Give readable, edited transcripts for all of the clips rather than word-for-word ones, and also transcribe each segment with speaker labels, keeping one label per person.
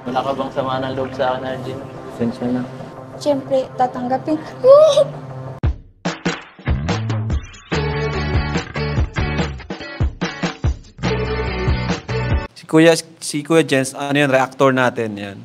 Speaker 1: Wala ka bang sama ng loob sa akin, Arjun? Pasensya na.
Speaker 2: Siyempre, tatanggapin.
Speaker 3: Si Kuya Jens, ano yan, reactor natin yan.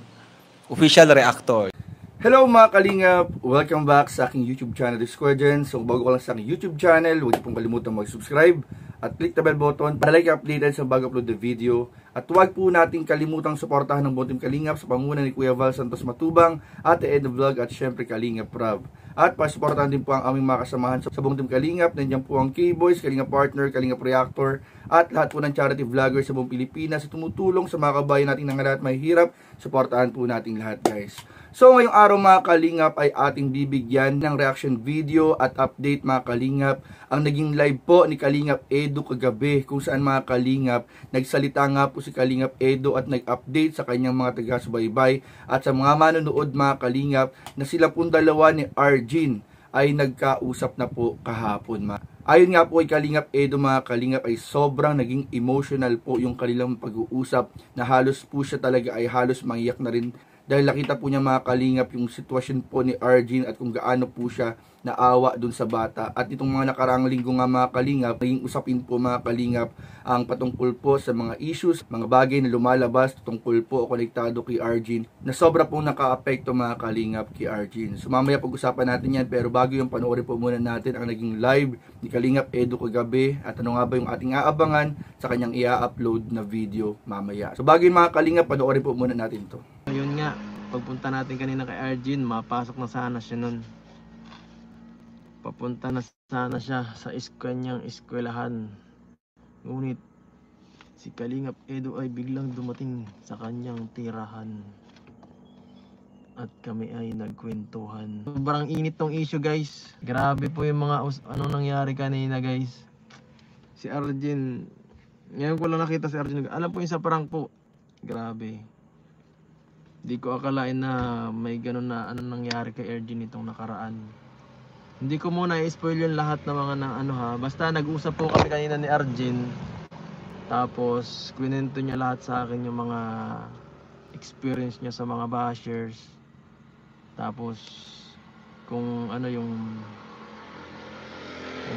Speaker 3: Official reactor.
Speaker 4: Hello mga kalingap! Welcome back sa aking YouTube channel, This is Kuya Jens. So bago ka lang sa aking YouTube channel, huwag niyo pong kalimutan mag-subscribe at click the bell button para like updated sa bago upload na video. At huwag po nating kalimutang suportahan ng buong team Kalingap sa pamumuno ni Kuya Val Santos Matubang, Ate Ed Vlog at syempre Kalingap Rob. At pasuportahan din po ang aming mga kasamahan sa buong team Kalingap. Nandiyan po ang K-Boys, Kalingap Partner, Kalingap Reactor at lahat po ng charity vloggers sa buong Pilipinas na tumutulong sa mga kabayan nating nangalat may hirap. Suportahan po nating lahat, guys. So ngayong araw mga Kalingap ay ating bibigyan ng reaction video at update mga Kalingap ang naging live po ni Kalingap Edo kagabi, kung saan mga Kalingap nagsalita nga po si Kalingap Edo at nag-update sa kanyang mga taga-subaybay at sa mga manonood mga Kalingap na sila pong dalawa ni Arjun ay nagkausap na po kahapon. Ayon nga po kay Kalingap Edo mga Kalingap ay sobrang naging emotional po yung kanilang pag-uusap na halos po siya talaga ay halos maiyak na rin dahil nakita po niya mga Kalingap yung sitwasyon po ni Arjun at kung gaano po siya naawa dun sa bata. At itong mga nakaraang linggo nga mga Kalingap, naging usapin po mga Kalingap ang patungkol po sa mga issues, mga bagay na lumalabas tungkol po o konektado kay Arjun na sobra pong naka-apekto mga Kalingap kay Arjun. So mamaya pag-usapan natin yan, pero bago yung panoorin po muna natin ang naging live ni Kalingap Edo kagabi at ano nga ba yung ating aabangan sa kanyang i-upload na video mamaya. So bago yung mga Kalingap, panoorin po muna natin to.
Speaker 1: Ayun nga, pagpunta natin kanina kay Arjun, mapasok na sana siya nun. Papunta na sana siya sa kanyang eskwelahan. Ngunit si Kalingap Edo ay biglang dumating sa kanyang tirahan. At kami ay nagkwentuhan. Sobrang init tong issue, guys. Grabe po yung mga ano nangyari kanina, guys. Si Arjun, ngayon ko lang nakita si Arjun. Alam po yung sa prank po. Grabe. Hindi ko akalain na may ganun na ano nangyari kay Arjun itong nakaraan. Hindi ko muna i-spoil yung lahat ng mga ano ha. Basta nag-usap po kami kanina ni Arjun. Tapos kwento niya lahat sa akin yung mga experience niya sa mga bashers. Tapos kung ano yung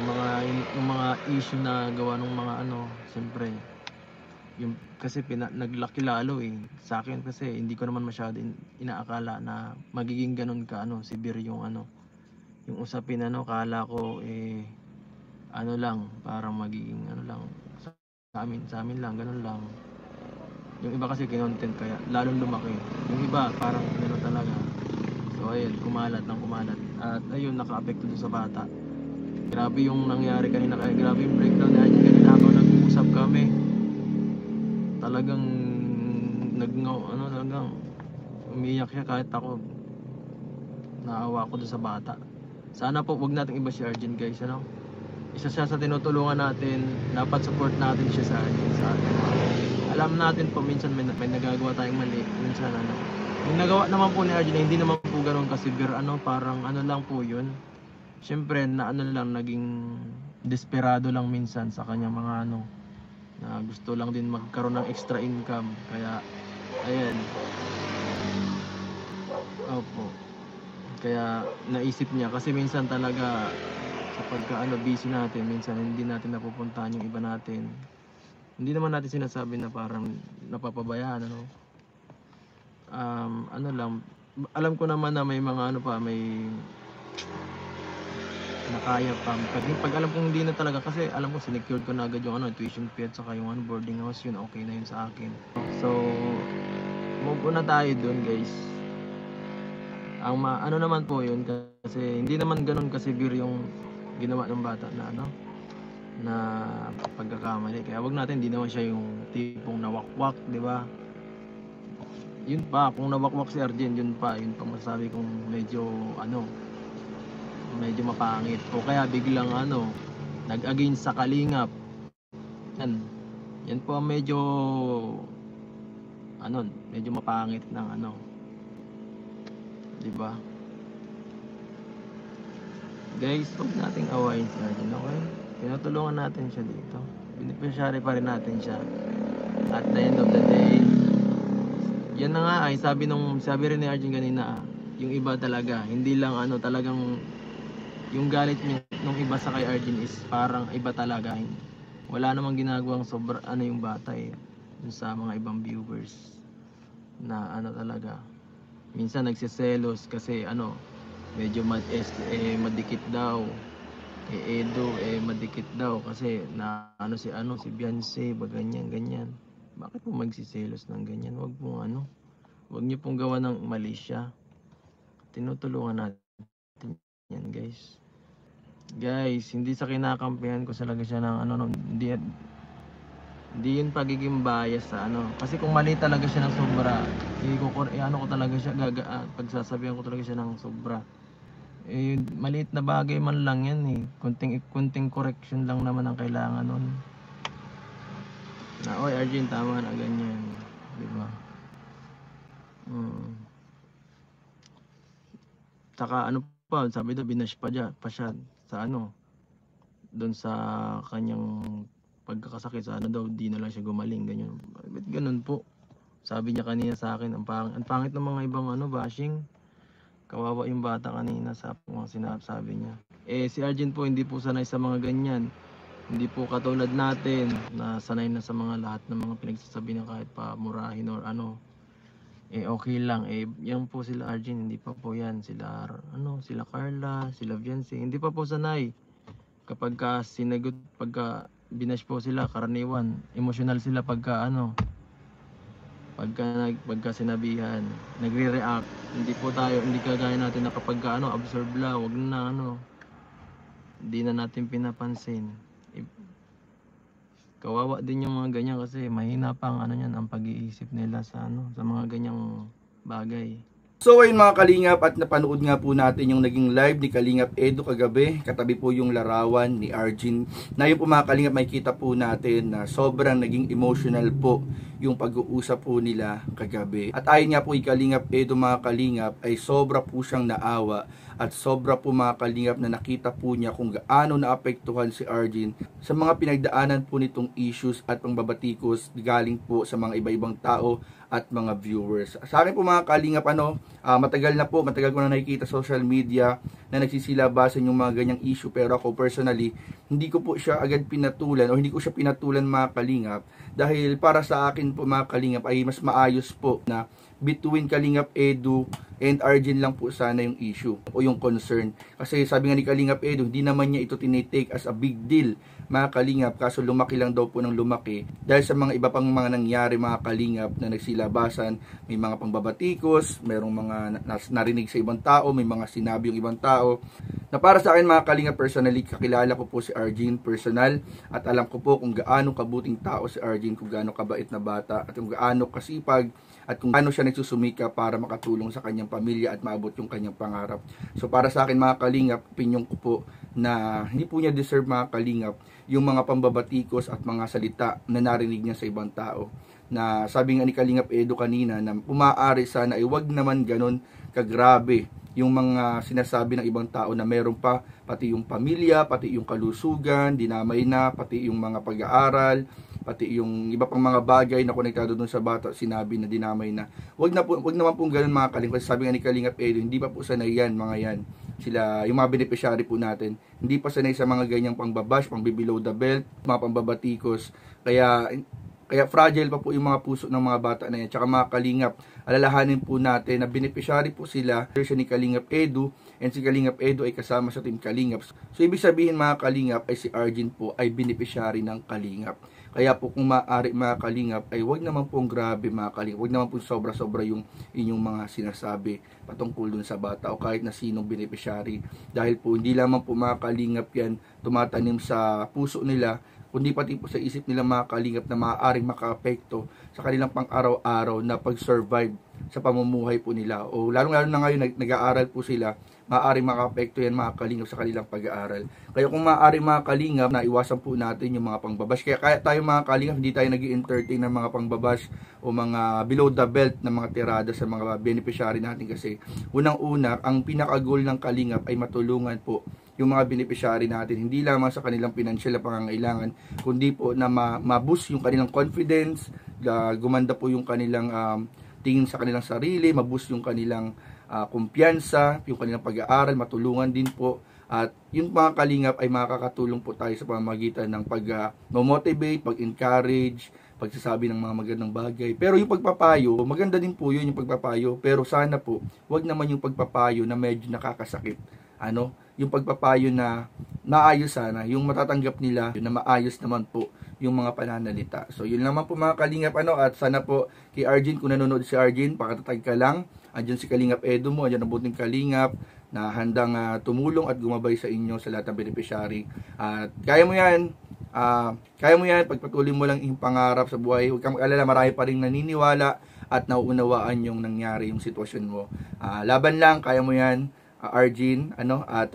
Speaker 1: mga issue na gawa ng mga ano, siyempre yung kasi naglaki lalo sa akin kasi hindi ko naman masyado inaakala na magiging ganun ka severe yung yung usapin kala ko ano lang parang magiging lang sa amin lang ganun lang. Yung iba kasi kinontent kaya lalong lumaki. Yung iba parang gano'n talaga. So ayun, kumalat at ayun naka-apekto dun sa bata. Grabe yung nangyari kanina, kaya grabe yung breakdown na kanina habang nag-uusap kami. Talagang talagang umiyak siya kahit ako naawa ko doon sa bata. Sana po wag nating iba si Arjun, guys, isa siya sa tinutulungan natin, dapat support natin siya sa atin. Alam natin po minsan may nagagawa tayong mali, minsan yung nagawa naman po ni Arjun hindi naman po ganoon kasi parang lang po yun. Siyempre na lang naging desperado lang minsan sa kanyang mga na gusto lang din magkaroon ng extra income, kaya ayan. Opo. Kaya naisip niya kasi minsan talaga sa pagka busy natin, minsan hindi natin napupuntahan yung iba natin. Hindi naman natin sinasabi na parang napapabayaan lang, alam ko naman na may mga may nakaya pa. Pag alam kong hindi na talaga, kasi alam ko sinecured ko na agad yung tuition fee at saka yung boarding house, yun okay na yun sa akin. So move on na tayo dun, guys. Ang naman po yun kasi hindi naman ganun ka-severe yung ginawa ng bata na pagkakamali. Kaya wag natin, hindi naman siya yung tipong nawakwak, di ba? Yun pa, kung nawakwak si Arjun, yun pa masasabi kong medyo mapangit o kaya biglang nag-against sa Kalingap. Yan po medyo mapangit ng di ba? Guys, huwag nating awayin si Arjun, okay? Tinutulungan natin siya dito. Beneficiary pa rin natin siya. At the end of the day, yan na nga ay sabi rin ni Arjun kanina, yung iba talaga, hindi lang ano talagang yung galit niya nung iba sa kay Arjun is parang iba talaga. Wala namang ginagawang sobra ano yung bata eh, dun sa mga ibang viewers na ano talaga. Minsan nagsiselos kasi ano, medyo madikit daw. Edo madikit daw kasi na ano si Beyonce, ba ganyan. Bakit po magsiselos ng ganyan? Wag niyo pong gawa ng mali siya. Tinutulungan natin yan, guys. Guys, hindi sa kinakampihan ko talaga siya ng ano, hindi yun pagiging bias sa ano. Kasi kung mali talaga siya ng sobra, ano ko talaga siya, pagsasabihan ko talaga siya ng sobra. Maliit na bagay man lang yan eh. Kunting correction lang naman ang kailangan nun. Na, oy Arjun, tama na ganyan. Diba? Saka ano pa, sabi daw binash pa siya sa ano, doon sa kanyang pagkakasakit, sa ano daw, di na lang siya gumaling, ganyan. Ba't ganun po? Sabi niya kanina sa akin, ang pangit ng mga ibang ano, bashing. Kawawa yung bata kanina sa mga sinasabi niya. Si Arjun po hindi po sanay sa mga ganyan. Hindi po katulad natin na sanay na sa mga lahat ng mga pinagsasabi na kahit pa murahin or ano. Okay lang. Yan po sila Arjun, hindi pa po yan. Sila Carla, sila Viancy, hindi pa po sanay. Kapag sinagot, pagka binash po sila, karaniwan, emotional sila pagka sinabihan, nagre-react. Hindi kagaya natin na kapag absorb lang, wag na hindi na natin pinapansin. Kawawa din yung mga ganyan kasi mahina pa ang ang pag-iisip nila sa sa mga ganyang bagay.
Speaker 4: So ayun mga Kalingap, at napanood nga po natin yung naging live ni Kalingap Edu kagabi. Katabi po yung larawan ni Arjun. Na yun po mga Kalingap, makikita po natin na sobrang naging emotional po yung pag-uusap po nila kagabi. At ayon nga po kay Kalingap Edu mga Kalingap, ay sobra po siyang naawa at sobra po mga Kalingap na nakita po niya kung gaano naapektuhan si Arjun sa mga pinagdaanan po nitong issues at pangbabatikos galing po sa mga iba-ibang tao at mga viewers. Sa akin po mga Kalingap, matagal ko na nakikita social media na nagsisilabasan yung mga ganyang issue, pero ako personally, hindi ko po siya agad pinatulan o hindi ko siya pinatulan mga Kalingap, dahil para sa akin po mga Kalingap ay mas maayos po na between Kalingap Edu and Arjun lang po sana yung issue o yung concern. Kasi sabi nga ni Kalingap Edu, hindi naman niya ito tinitake as a big deal mga Kalingap, kaso lumaki lang daw po ng lumaki dahil sa mga iba pang mga nangyari mga Kalingap na nagsilabasan. May mga pangbabatikos, merong mga narinig sa ibang tao, may mga sinabi yung ibang tao na para sa akin mga Kalingap, personally kakilala ko po si Arjun personal at alam ko po kung gaano kabuting tao si Arjun, kung gaano kabait na bata at kung gaano kasipag at kung gaano siya nagsusumika para makatulong sa kanyang pamilya at maabot yung kanyang pangarap. So para sa akin mga Kalingap, opinion ko po na hindi po niya deserve mga Kalingap yung mga pambabatikos at mga salita na narinig niya sa ibang tao. Na sabi nga ni Kalingap Edu kanina na pumaari sana ay wag naman ganon kagrabe yung mga sinasabi ng ibang tao na meron pa pati yung pamilya, pati yung kalusugan, dinamay na, pati yung mga pag-aaral, pati yung iba pang mga bagay na konektado dun sa bata, sinabi na dinamay na. Wag naman pong ganun mga Kalingap. Kasi sabi nga ni Kalingap Edu, hindi pa po sanay yan, mga yan. Sila, yung mga beneficiary po natin, hindi pa sanay sa mga ganyang pangbabash, pangbibelow the belt, mga pambabatikos. Kaya fragile pa po yung mga puso ng mga bata na yan. Tsaka mga Kalingap, alalahanin po natin na beneficiary po sila, siya ni Kalingap Edu, and si Kalingap Edu ay kasama sa Team Kalingap. So ibig sabihin mga Kalingap ay si Arjun po ay beneficiary ng Kalingap. Kaya po kung maaari mga Kalingap ay wag naman pong grabe mga Kalingap, wag naman pong sobra-sobra yung inyong mga sinasabi patungkol dun sa bata o kahit na sinong beneficiary. Dahil po hindi lamang po mga Kalingap yan tumatanim sa puso nila, kundi pati po sa isip nila mga Kalingap na maaaring makaapekto sa kanilang pang-araw-araw na pag-survive sa pamumuhay po nila. O lalong-lalo na ngayon nag-aaral po sila, maaaring makaapekto yan mga Kalingap sa kanilang pag-aaral. Kaya kung maaaring mga Kalingap, na iwasan po natin yung mga pangbabash. Kaya tayo mga Kalingap, hindi tayo nag-i-entertain ng mga pangbabash o mga below the belt na mga tirada sa mga beneficiary natin. Kasi unang-una, ang pinaka-goal ng Kalingap ay matulungan po yung mga beneficiary natin, hindi lamang sa kanilang financial na pangangailangan, kundi po na ma-boost yung kanilang confidence, gumanda po yung kanilang tingin sa kanilang sarili, maboost yung kanilang kumpiyansa, yung kanilang pag-aaral, matulungan din po. At yung mga kalingap ay makakatulong po tayo sa pamamagitan ng pag-motivate, pag-encourage, pagsasabi ng mga magandang bagay. Pero yung pagpapayo, maganda din po yun yung pagpapayo. Pero sana po, wag naman yung pagpapayo na medyo nakakasakit. Yung pagpapayo na maayos sana, yung matatanggap nila, yun na maayos naman po yung mga pananalita. So yun naman po mga kalingap, at sana po kay Arjun, kung nanonood si Arjun, pakatatag ka lang. Andyan si Kalingap Edu mo, andyan ang buting kalingap na handang tumulong at gumabay sa inyo sa lahat ng beneficiary. At kaya mo yan, pagpatuloy mo lang yung pangarap sa buhay. Huwag kang mag-alala, marami pa rin naniniwala at nauunawaan yung nangyari, yung sitwasyon mo. Laban lang, kaya mo yan, Arjun, at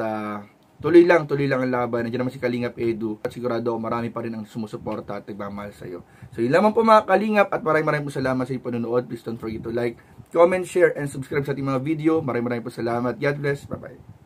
Speaker 4: tuloy lang ang laban. Nandiyan naman si Kalingap Edu at sigurado ako marami pa rin ang sumusuporta at nagmamahal sa iyo. So yun lamang po mga kalingap, at maraming po salamat sa inyong panonood. Please don't forget to like, comment, share, and subscribe sa ating mga video. Maraming po salamat. God bless. Bye-bye.